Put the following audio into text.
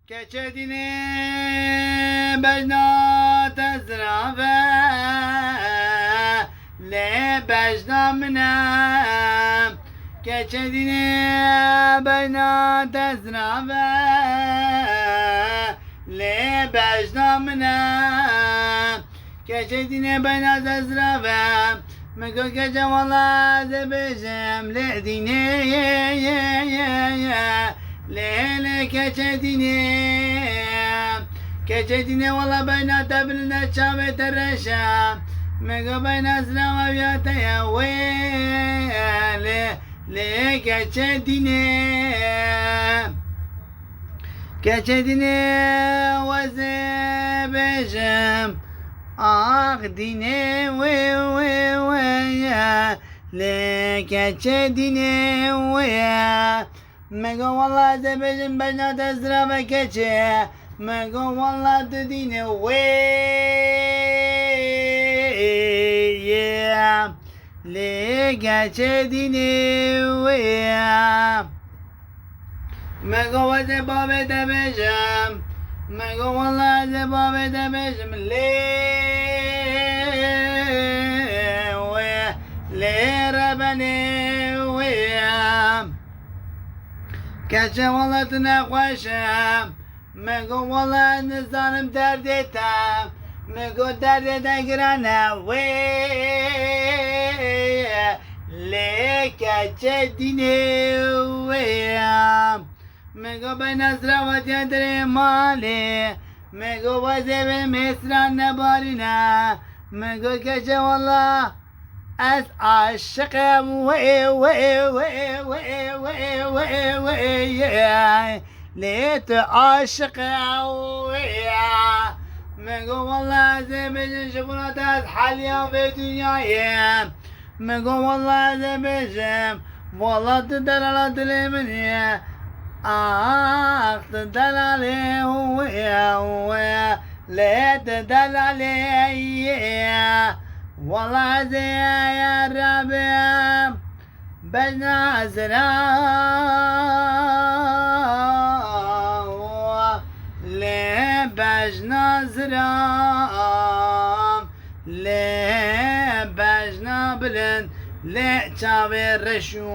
keçedini bejna tezrafe le bejna minem keçedini bejna tezrafe le bejna minem keçedini bejna tezrafe mego gece valla zebecem le dine le keçedine valla beyna tebrine çave tereşa mego beyna zrava viyataya le keçedine vazebecem ah dine ya le keçedine mego valla zebecem beyna tezra ve keçe mego valla dediğine yeah le geçedine yeah mego valla zebave demeyeceğim mego valla zebave demeyeceğim le rabane keçe valla tine koşam mego valla nizanım dert etem mego dert ede girene le keçedine mego ben azravat yadre mali mego vazeve mesran nebarina mego keçe valla از عاشقم ليت عاشق مگو والله زمین شبونات از حالیا به دنیایم مگو والله زمین والله تدلال دلمنی آخ تدلالی ليت دلالی والله زي يا ربي بنازرا ليه بجنازرا ليه بجنا بلند ليه تشابي رشوي